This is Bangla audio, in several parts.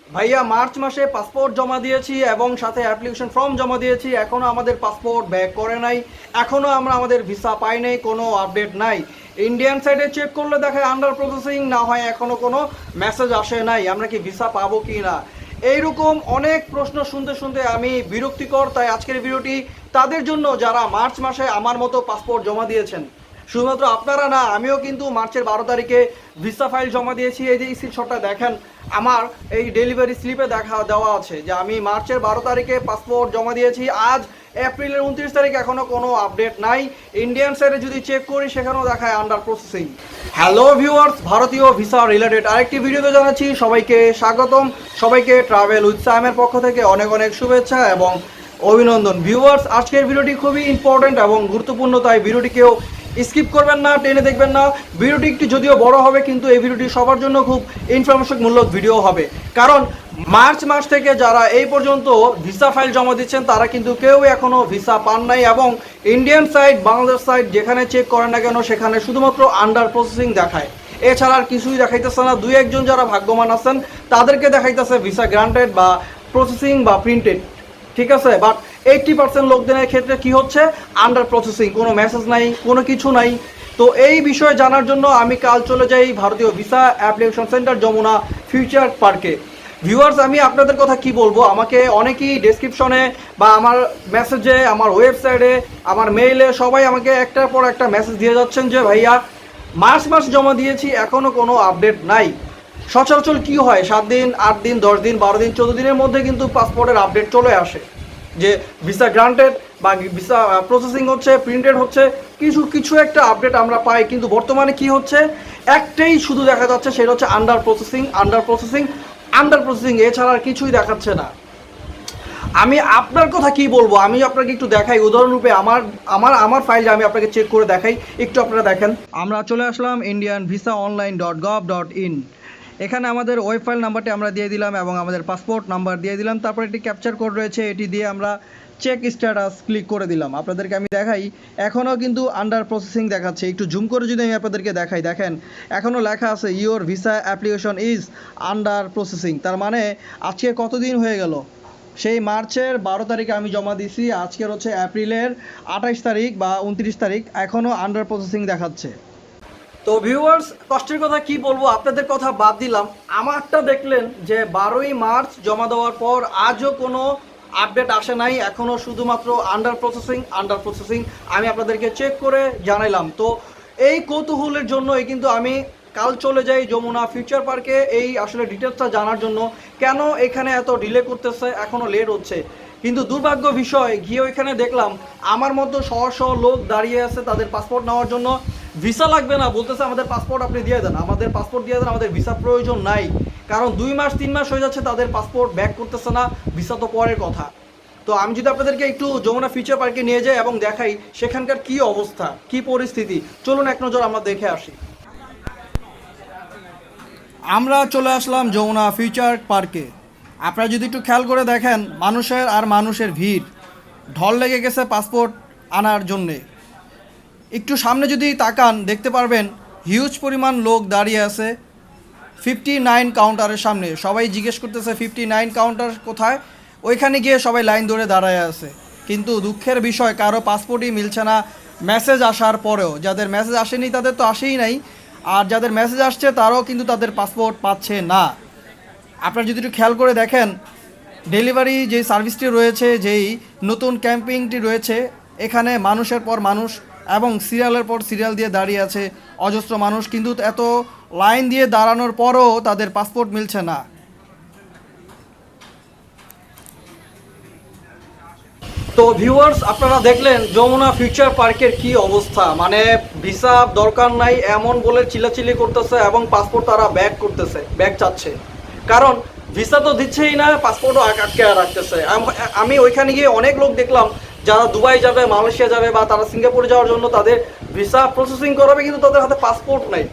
ভাইয়া মার্চ মাসে পাসপোর্ট জমা দিয়েছি এবং সাথে অ্যাপ্লিকেশন ফর্ম জমা দিয়েছি, এখনও আমাদের পাসপোর্ট ব্যাক করে নাই, এখনও আমরা আমাদের ভিসা পাই নাই, কোনো আপডেট নাই। ইন্ডিয়ান সাইডে চেক করলে দেখায় আন্ডার প্রসেসিং, না হয় এখনও কোনো মেসেজ আসে নাই, আমরা কি ভিসা পাবো কি না। এইরকম অনেক প্রশ্ন শুনতে শুনতে আমি বিরক্তিকর, তাই আজকের ভিডিওটি তাদের জন্য যারা মার্চ মাসে আমার মতো পাসপোর্ট জমা দিয়েছেন। শুধুমাত্র আপনারা না, আমিও কিন্তু মার্চের 12 তারিখে ভিসা ফাইল জমা দিয়েছি। এই যে স্ক্রিনশটটা দেখেন, আমার এই ডেলিভারি স্লিপে দেওয়া আছে যে আমি মার্চের 12 তারিখে পাসপোর্ট জমা দিয়েছি। আজ এপ্রিলের 29 তারিখ, এখনও কোনো আপডেট নাই। ইন্ডিয়ান সাইডে যদি চেক করি সেখানেও দেখায় আন্ডার প্রসেসিং। হ্যালো ভিউয়ার্স, ভারতীয় ভিসা রিলেটেড আরেকটি ভিডিওতে জানাচ্ছি সবাইকে স্বাগতম। সবাইকে ট্রাভেল উইথ সাইমের পক্ষ থেকে অনেক অনেক শুভেচ্ছা এবং অভিনন্দন। ভিউয়ার্স, আজকের ভিডিওটি খুবই ইম্পর্টেন্ট এবং গুরুত্বপূর্ণ, তাই ভিডিওটিকেও স্কিপ করবেন না, টেনে দেখবেন না। ভিডিওটি একটু যদিও বড় হবে, কিন্তু এই ভিডিওটি সবার জন্য খুব ইনফরমেশনমূলক ভিডিও হবে। কারণ মার্চ মাস থেকে যারা এই পর্যন্ত ভিসা ফাইল জমা দিচ্ছেন তারা কিন্তু কেউ এখনও ভিসা পান নাই, এবং ইন্ডিয়ান সাইড, বাংলাদেশ সাইড যেখানে চেক করেন না কেন সেখানে শুধুমাত্র আন্ডার প্রসেসিং দেখায়, এছাড়া আর কিছুই দেখাইতেছে না। দুই একজন যারা ভাগ্যবান আছেন তাদেরকে দেখাইতেছে ভিসা গ্রান্টেড বা প্রসেসিং বা প্রিন্টেড, ঠিক আছে। বাট 80% লোকজনের ক্ষেত্রে কি হচ্ছে, আন্ডার প্রসেসিং, কোনো মেসেজ নাই, কোনো কিছু নাই। তো এই বিষয়ে জানার জন্য আমি কাল চলে যাই ভারতীয় visa application centre Jamuna future পার্কে। ভিউয়ার্স, আমি আপনাদের কথা কি বলবো, আমাকে অনেকেই ডেসক্রিপশনে বা আমার মেসেজে, আমার ওয়েবসাইটে, আমার মেইলে সবাই আমাকে একটার পর একটা মেসেজ দিয়ে যাচ্ছেন যে ভাইয়া মার্চ মাস জমা দিয়েছি, এখনও কোনো আপডেট নাই। সচরাচর কি হয়, 7 দিন, 8 দিন, 10 দিন, 12 দিন, 14 দিনের মধ্যে কিন্তু পাসপোর্টের আপডেট চলে আসে যে ভিসা গ্রান্টেড বা ভিসা প্রসেসিং হচ্ছে, প্রিন্টেড হচ্ছে, কিছু একটা আপডেট আমরা পাই। কিন্তু বর্তমানে কি হচ্ছে, একটাই শুধু দেখা যাচ্ছে, সেটা হচ্ছে under processing, under processing, under processing, এছাড়া আর কিছুই দেখাচ্ছে না। আমি আপনার কথা কি বলবো, আমি আপনাকে একটু দেখাই উদাহরণরূপে আমার আমার আমার ফাইল আমি আপনাকে চেক করে দেখাই, একটু আপনারা দেখেন। আমরা চলে আসলাম indianvisaonline.gov.in। এখানে আমাদের ওয়েব ফাইল নাম্বারটি আমরা দিয়ে দিলাম এবং আমাদের পাসপোর্ট নাম্বার দিয়ে দিলাম, তারপর একটি ক্যাপচার কোড রয়েছে, এটি দিয়ে আমরা চেক স্ট্যাটাস ক্লিক করে দিলাম। আপনাদেরকে আমি দেখাই, এখনও কিন্তু আন্ডার প্রসেসিং দেখাচ্ছে। একটু জুম করে যদি আমি আপনাদেরকে দেখাই, দেখেন এখনও লেখা আছে your visa application is under processing. তার মানে আজকে কতদিন হয়ে গেল, সেই মার্চের 12 তারিখে আমি জমা দিছি, আজকের হচ্ছে এপ্রিলের 28 তারিখ বা 29 তারিখ, এখনও আন্ডার প্রসেসিং দেখাচ্ছে। তো ভিউয়ার্স, কষ্টের কথা কি বলবো, আপনাদের কথা বাদ দিলাম, আমারটা দেখলেন যে 12ই মার্চ জমা দেওয়ার পর আজও কোনো আপডেট আসে নাই, এখনও শুধুমাত্র আন্ডার প্রসেসিং, আন্ডার প্রসেসিং। আমি আপনাদেরকে চেক করে জানাইলাম। তো এই কৌতূহলের জন্যই কিন্তু আমি কাল চলে যাই যমুনা ফিউচার পার্কে, এই আসলে ডিটেলসটা জানার জন্য, কেন এখানে এত ডিলে করতেছে, এখনও লেট হচ্ছে। কিন্তু দুর্ভাগ্য বিষয়, গিয়ে ওইখানে দেখলাম আমার মতো শহ লোক দাঁড়িয়ে আছে তাদের পাসপোর্ট নেওয়ার জন্য। ভিসা লাগবে না বলতেছে, আমাদের পাসপোর্ট আপনি দিয়ে দেন, আমাদের পাসপোর্ট দিয়ে দেন, আমাদের ভিসা প্রয়োজন নাই। কারণ 2 মাস 3 মাস হয়ে যাচ্ছে তাদের পাসপোর্ট ব্যাক করতেছে না, ভিসা তো পরের কথা। তো আমি যদি আপনাদেরকে একটু যমুনা ফিউচার পার্কে নিয়ে যাই এবং দেখাই সেখানকার কি অবস্থা, কি পরিস্থিতি, চলুন এক নজর আমরা দেখে আসি। আমরা চলে আসলাম যমুনা ফিউচার পার্কে। আপনারা যদি একটু খেয়াল করে দেখেন, মানুষের আর মানুষের ভিড়, ঢল লেগে গেছে পাসপোর্ট আনার জন্যে। একটু সামনে যদি তাকান দেখতে পারবেন হিউজ পরিমাণ লোক দাঁড়িয়ে আছে 59 কাউন্টারের সামনে। সবাই জিজ্ঞেস করতেছে 59 কাউন্টার কোথায়, ওইখানে গিয়ে সবাই লাইন ধরে দাঁড়ায় আছে। কিন্তু দুঃখের বিষয়, কারো পাসপোর্টই মিলছে না মেসেজ আসার পরেও। যাদের মেসেজ আসেনি তাদের তো আসেই নাই, আর যাদের মেসেজ আসছে তারাও কিন্তু তাদের পাসপোর্ট পাচ্ছে না। আপনারা যদি একটু খেয়াল করে দেখেন, ডেলিভারি যেই সার্ভিসটি রয়েছে, যেই নতুন ক্যাম্পিংটি রয়েছে, এখানে মানুষের পর মানুষ এবং সিরিয়ালের পর সিরিয়াল দিয়ে দাঁড়িয়ে আছে অজস্র মানুষ, কিন্তু এত লাইন দিয়ে দাঁড়ানোর পরও তাদের পাসপোর্ট মিলছে না। তো ভিউয়ার্স, আপনারা দেখলেন যমুনা ফিউচার পার্কের কি অবস্থা, মানে ভিসা দরকার নাই এমন বলে চিল্লাচিল্লি করতেছে এবং পাসপোর্ট তারা ব্যাক করতেছে, ব্যাক চাচ্ছে। কারণ ভিসা তো দিচ্ছেই না, পাসপোর্টও আটকে রাখতেছে। আমি ওইখানে গিয়ে অনেক লোক দেখলাম যারা দুবাই যাবে, মালয়েশিয়া যাবে বা তারা সিঙ্গাপুরে যাওয়ার জন্য তাদের ভিসা প্রসেসিং করাবে, কিন্তু তাদের হাতে পাসপোর্ট নাই।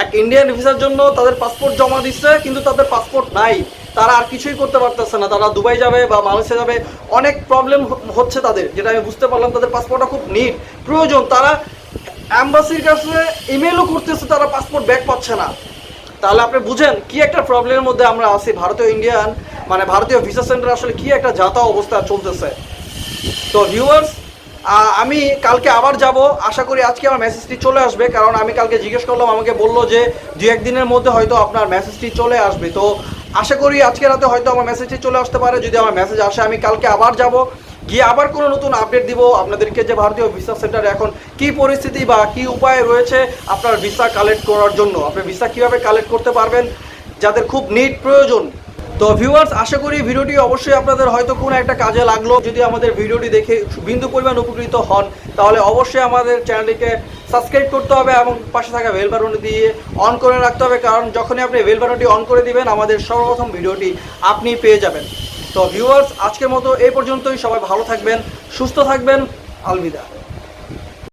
এক ইন্ডিয়ান ভিসার জন্য তাদের পাসপোর্ট জমা দিচ্ছে, কিন্তু তাদের পাসপোর্ট নাই, তারা আর কিছুই করতে পারতেছে না। তারা দুবাই যাবে বা মালয়েশিয়া যাবে, অনেক প্রবলেম হচ্ছে তাদের, যেটা আমি বুঝতে পারলাম। তাদের পাসপোর্টটা খুব নিড প্রয়োজন, তারা অ্যাম্বাসির কাছে ইমেলও করতেছে, তারা পাসপোর্ট ব্যাক পাচ্ছে না। তাহলে আপনি বুঝেন কি একটা প্রবলেমের মধ্যে আমরা আছি। ভারতীয় ইন্ডিয়ান মানে ভারতীয় ভিসা সেন্টার আসলে কি একটা যাতা অবস্থা চলতেছে। তো ভিউয়ার্স, আমি কালকে আবার যাব, আশা করি আজকে আমার মেসেজটি চলে আসবে, কারণ আমি কালকে জিজ্ঞেস করলাম, আমাকে বললো যে 2-1 দিনের মধ্যে হয়তো আপনার মেসেজটি চলে আসবে। তো আশা করি আজকে রাতে হয়তো আমার মেসেজটি চলে আসতে পারে। যদি আমার মেসেজ আসে আমি কালকে আবার যাব, গিয়ে আবার কোনো নতুন আপডেট দিব আপনাদেরকে যে ভারতীয় ভিসা সেন্টারে এখন কি পরিস্থিতি বা কি উপায় রয়েছে আপনার ভিসা কালেক্ট করার জন্য, আপনি ভিসা কীভাবে কালেক্ট করতে পারবেন যাদের খুব নিড প্রয়োজন। তো ভিউয়ার্স, আশা করি ভিডিওটি অবশ্যই আপনাদের হয়তো কোনো একটা কাজে লাগলো। যদি আমাদের ভিডিওটি দেখে বিন্দু পরিমাণ উপকৃত হন তাহলে অবশ্যই আমাদের চ্যানেলটিকে সাবস্ক্রাইব করতে হবে এবং পাশে থাকা বেল বাটনটি দিয়ে অন করে রাখতে হবে, কারণ যখনই আপনি বেল বাটনটি অন করে দিবেন আমাদের সর্বপ্রথম ভিডিওটি আপনি পেয়ে যাবেন। তো ভিউয়ার্স, আজকের মতো এই পর্যন্তই। সবাই ভালো থাকবেন, সুস্থ থাকবেন। আলবিদা।